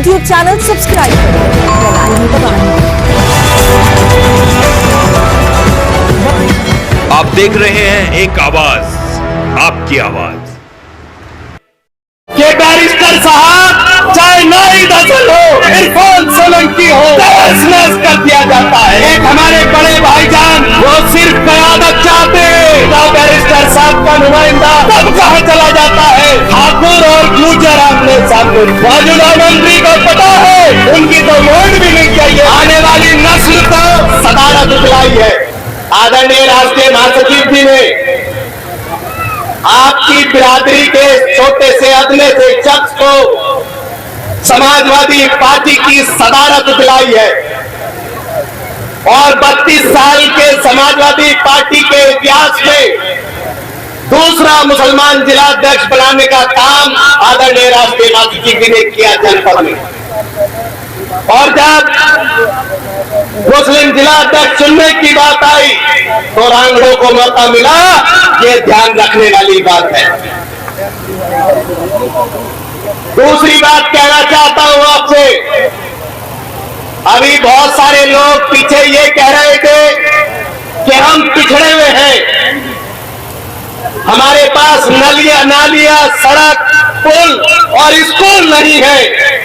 YouTube channel subscribe करें, bell icon दबाएं। आप देख रहे हैं एक आवाज, आपकी आवाज। कि बैरिस्टर साहब चाहे नाई दसल हो, इरफान सोलंकी हो, तहस नहस कर दिया जाता है। एक हमारे बड़े भाईजान वो सिर्फ कयादत चाहते हैं, तो बैरिस्टर साहब का नुमाइंदा तब कहाँ चला जाता है। ठाकुर और गुर्जर आमने सामने। मौजूदा मंत्री को पता है उनकी तो वोट भी नहीं चाहिए। आने वाली नस्ल को सदारत दिलाई है। आदरणीय राष्ट्रीय महासचिव जी ने आपकी बिरादरी के छोटे से अदने से शख्स को समाजवादी पार्टी की सदारत दिलाई है और 32 साल के समाजवादी पार्टी के इतिहास में दूसरा मुसलमान जिला अध्यक्ष बनाने का काम आदरणीय राष्ट्रीय महासचिव जी ने किया जनपद में। और जब मुस्लिम जिला अध्यक्ष चुनने की बात आई तो रांगड़ों को मौका मिला। ये ध्यान रखने वाली बात है। दूसरी बात कहना चाहता हूं आपसे, अभी बहुत सारे लोग पीछे ये कह रहे थे कि हम पिछड़े हुए हैं, हमारे पास नालियां, सड़क, पुल और स्कूल नहीं है।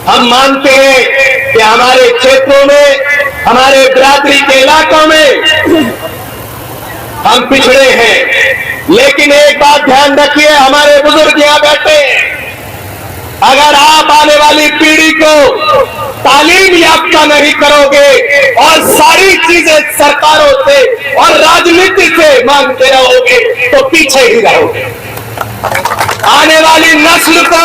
हम मानते हैं कि हमारे क्षेत्रों में, हमारे बिरादरी के इलाकों में हम पिछड़े हैं, लेकिन एक बात ध्यान रखिए, हमारे बुजुर्ग यहाँ बैठे हैं। अगर आप आने वाली पीढ़ी को तालीम याफ्ता नहीं करोगे और सारी चीजें सरकारों से और राजनीति से मांगते रहोगे तो पीछे ही रहोगे। आने वाली नस्ल को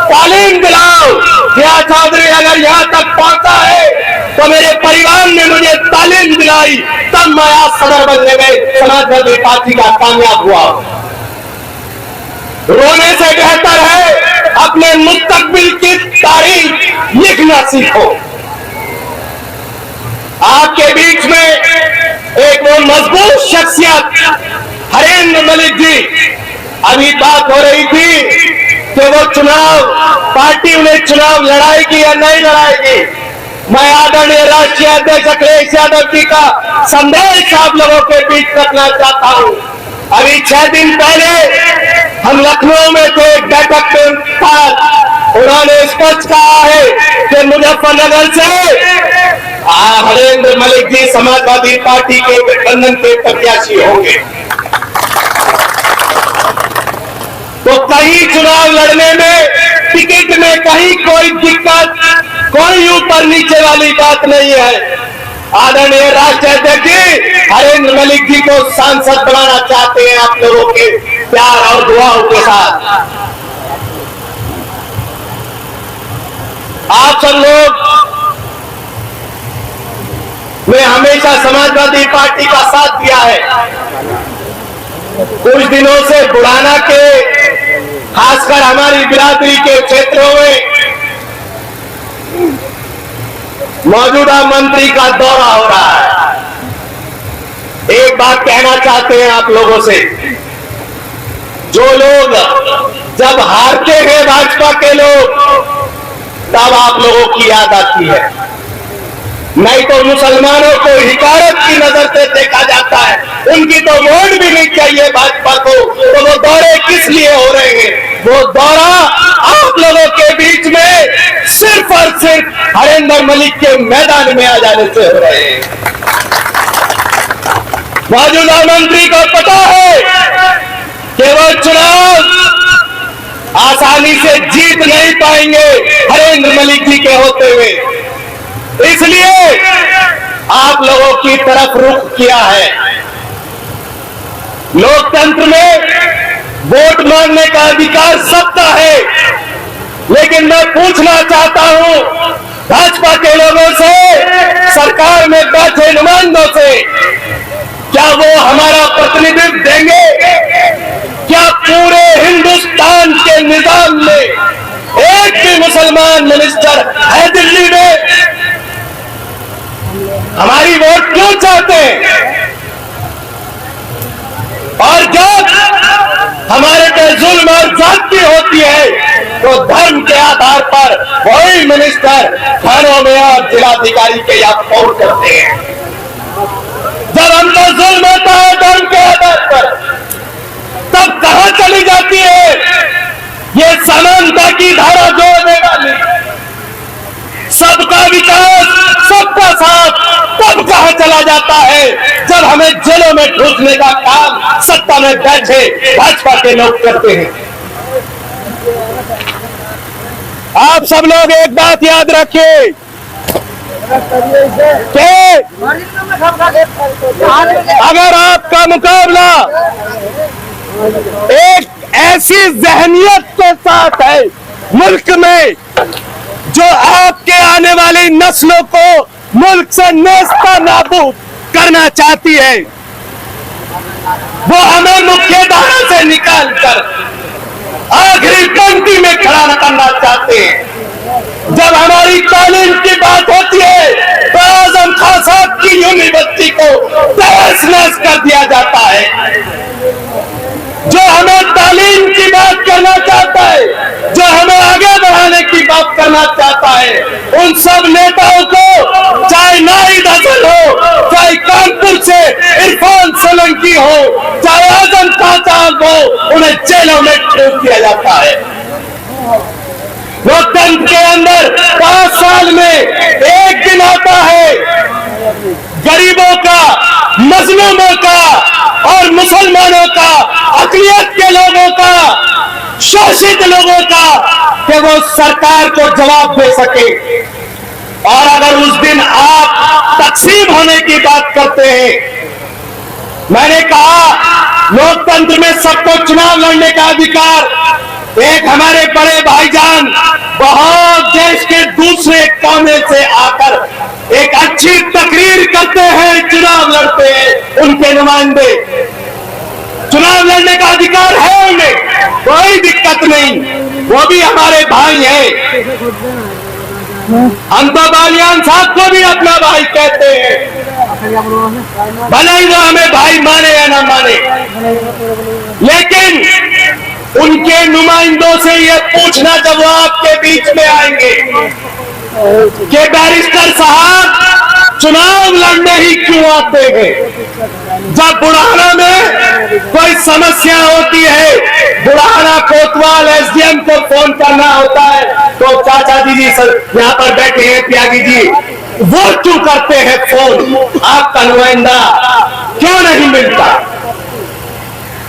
तालीम दिलाओ। या चौधरी अगर यहाँ तक पहुंचा है तो मेरे परिवार ने मुझे तालीम दिलाई, तब मैं आज सदर बनने में समाजवादी पार्टी का कामयाब हुआ। रोने से बेहतर है अपने मुस्तकबिल की तारीख लिखना सीखो। आपके बीच में एक वो मजबूत शख्सियत हरेंद्र मलिक जी, अभी बात हो रही थी कि वो चुनाव पार्टी उन्हें चुनाव लड़ाएगी या नहीं लड़ाएगी। मैं आदरणीय राष्ट्रीय अध्यक्ष अखिलेश यादव जी का संदेश आप लोगों के बीच रखना चाहता हूं। अभी 6 दिन पहले हम लखनऊ में थे, बैठक में था, उन्होंने स्पष्ट कहा है कि मुजफ्फरनगर से हरेंद्र मलिक जी समाजवादी पार्टी के गठबंधन के प्रत्याशी होंगे। तो कहीं चुनाव लड़ने में, टिकट में कहीं कोई दिक्कत, कोई ऊपर नीचे वाली बात नहीं है। आदरणीय राष्ट्रीय अध्यक्ष जी हरेंद्र मलिक जी को सांसद बनाना चाहते हैं आप लोगों के प्यार और दुआओं के साथ। आप सब लोग ने हमेशा समाजवादी पार्टी का साथ दिया है। कुछ दिनों से बुढ़ाना के, खासकर हमारी बिरादरी के क्षेत्रों में मौजूदा मंत्री का दौरा हो रहा है। एक बात कहना चाहते हैं आप लोगों से, जो लोग जब हारते हैं भाजपा के लोग, तब आप लोगों की याद आती है, नहीं तो मुसलमानों को हिकारत की नजर से देखा जाता है। उनकी तो वोट भी नहीं चाहिए भाजपा को, तो वो दौरे किस लिए हो रहे हैं? वो दौरा आप लोगों के बीच में सिर्फ और सिर्फ हरेंद्र मलिक के मैदान में आ जाने से हो रहे हैं। मौजूदा मंत्री को पता है कि वो चुनाव आसानी से जीत नहीं पाएंगे हरेंद्र मलिक जी के होते हुए, इसलिए आप लोगों की तरफ रुख किया है। लोकतंत्र में वोट मांगने का अधिकार सबका है, लेकिन मैं पूछना चाहता हूं भाजपा के लोगों से, सरकार में बैठे नुमाइंदों से, क्या वो हमारा प्रतिनिधित्व देंगे? क्या पूरे हिंदुस्तान के निजाम में एक भी मुसलमान मिनिस्टर है दिल्ली में? हमारी वोट क्यों चाहते हैं? और जब हमारे पे जुल्म और जाति होती है तो धर्म के आधार पर वही मिनिस्टर थानों में और जिलाधिकारी के यहाँ फोन करते हैं। जब हम पर जुल्म होता है धर्म के आधार पर, तब कहां चली जाती है ये समानता की धारा जोड़ने वाली, सबका विकास सबका साथ, तब कहां चला जाता है जब हमें जेलों में ठूसने का काम सत्ता में बैठे भाजपा के लोग करते हैं। आप सब लोग एक बात याद रखिए कि अगर आपका मुकाबला एक ऐसी जहनियत के साथ है मुल्क में जो आपके आने वाली नस्लों को मुल्क से नेस्ता नाबूद करना चाहती है, वो हमें मुख्य धारा से निकालकर आखिरी पंक्ति में खड़ा न करना चाहते हैं। जब हमारी तालीम की बात होती है तो आजम खान साहब की यूनिवर्सिटी को तहस नहस कर दिया जाता है। जो हमें तालीम की बात करना चाहता है, जो हमें आगे बढ़ाने की बात करना चाहता है, उन सब नेताओं को, चाहे नाहिद हसन हो, चाहे कानपुर से इरफान सोलंकी हो, चाहे आजम खान हो, उन्हें जेलों में ठूस दिया जाता है। लोकतंत्र के अंदर 5 साल में एक दिन आता है गरीबों का, मजलूमों का और मुसलमानों का, अक़लियत के लोगों का, शोषित लोगों का, कि वो सरकार को जवाब दे सके। और अगर उस दिन आप तकसीम होने की बात करते हैं, मैंने कहा लोकतंत्र में सबको चुनाव लड़ने का अधिकार, एक हमारे बड़े भाईजान बहुत देश के दूसरे कोने से आकर एक अच्छी तकरीर करते हैं, चुनाव लड़ते हैं, उनके नुमाइंदे, चुनाव लड़ने का अधिकार है उन्हें, कोई दिक्कत नहीं, वो भी हमारे भाई हैं। हम तो बालियान साहब को भी अपना भाई कहते हैं, भले ही वो हमें भाई माने या ना माने, लेकिन उनके नुमाइंदों से ये पूछना जब वो आपके बीच में आएंगे कि बैरिस्टर साहब चुनाव लड़ने ही क्यों आते हैं। जब बुढ़ाना में कोई समस्या होती है, बुढ़ाना कोतवाल एसडीएम को फोन करना होता है, तो चाचा जी सर यहाँ पर बैठे हैं त्यागी जी, वो क्यों करते हैं फोन, आपका नुमाइंदा क्यों नहीं मिलता।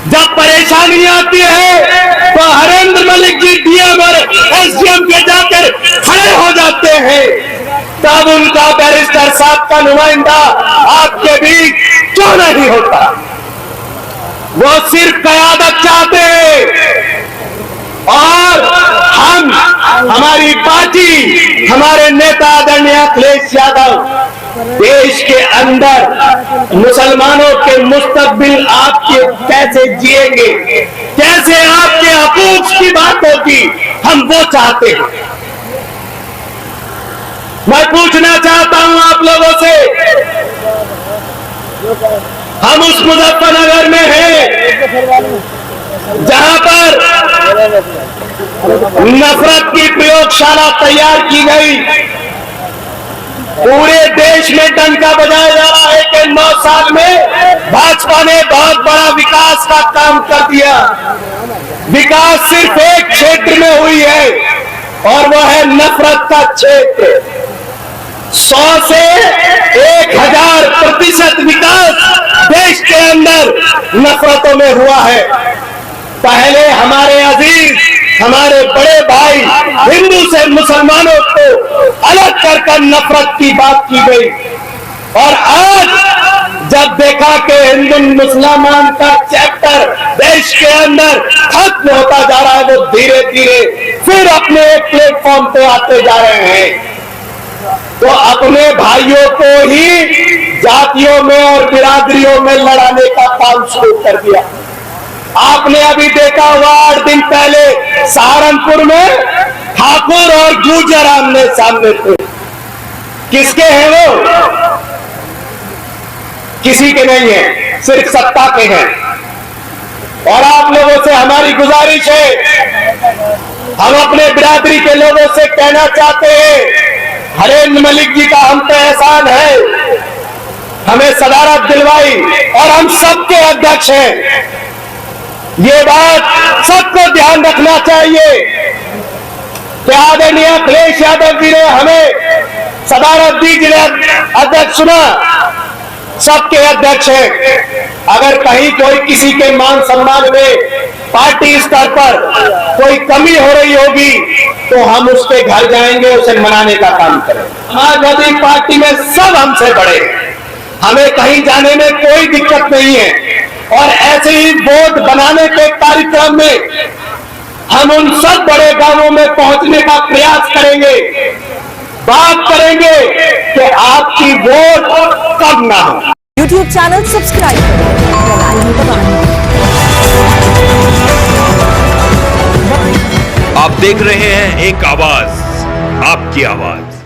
जब परेशानी आती है तो हरेंद्र मलिक जी डीएम और एसडीएम के जाकर खड़े हो जाते हैं, तब उनका बैरिस्टर साहब का नुमाइंदा आपके बीच क्यों नहीं होता। वो सिर्फ कयादत चाहते हैं और हम, हमारी पार्टी, हमारे नेता आदरणीय अखिलेश यादव देश के अंदर मुसलमानों के मुस्तकबिल आपके कैसे जिएंगे, कैसे आपके हकूक की बात होगी, हम वो चाहते हैं। मैं पूछना चाहता हूं आप लोगों से, हम उस मुजफ्फरनगर में हैं जहां पर नफरत की प्रयोगशाला तैयार की गई, पूरे देश में डंका बजाया जा रहा है कि 9 साल में भाजपा ने बहुत बड़ा विकास का काम कर दिया। विकास सिर्फ एक क्षेत्र में हुई है और वो है नफरत का क्षेत्र। 100 से 1000% विकास देश के अंदर नफरतों में हुआ है। पहले हमारे अजीज, हमारे बड़े भाई हिंदू से मुसलमानों को अलग कर नफरत की बात की गई, और आज जब देखा कि हिंदू मुसलमान का चैप्टर देश के अंदर खत्म होता जा रहा है, वो धीरे धीरे फिर अपने एक प्लेटफॉर्म पे आते जा रहे हैं, तो अपने भाइयों को ही जातियों में और बिरादरियों में लड़ाने का काम शुरू कर दिया। आपने अभी देखा हुआ 8 दिन पहले सहारनपुर में ठाकुर और गुर्जर आमने सामने थे। किसके हैं वो? किसी के नहीं है, सिर्फ सत्ता के हैं। और आप लोगों से हमारी गुजारिश है, हम अपने बिरादरी के लोगों से कहना चाहते हैं, हरेंद्र मलिक जी का हम पे एहसान है, हमें सदारत दिलवाई और हम सबके अध्यक्ष हैं। ये बात सबको ध्यान रखना चाहिए कि आदरणीय अखिलेश यादव जी ने हमें सदारत दी, जिन्हें अध्यक्ष चुना, सबके अध्यक्ष हैं। अगर कहीं कोई किसी के मान सम्मान में पार्टी स्तर पर कोई कमी हो रही होगी तो हम उसके घर जाएंगे, उसे मनाने का काम करेंगे। समाजवादी पार्टी में सब हमसे बड़े हैं, हमें कहीं जाने में कोई दिक्कत नहीं है और ऐसे ही वोट बनाने के कार्यक्रम में हम उन सब बड़े गांवों में पहुंचने का प्रयास करेंगे, बात करेंगे कि आपकी वोट कब ना हो। YouTube चैनल सब्सक्राइब करें, बेल आइकन दबाएं। आप देख रहे हैं एक आवाज, आपकी आवाज।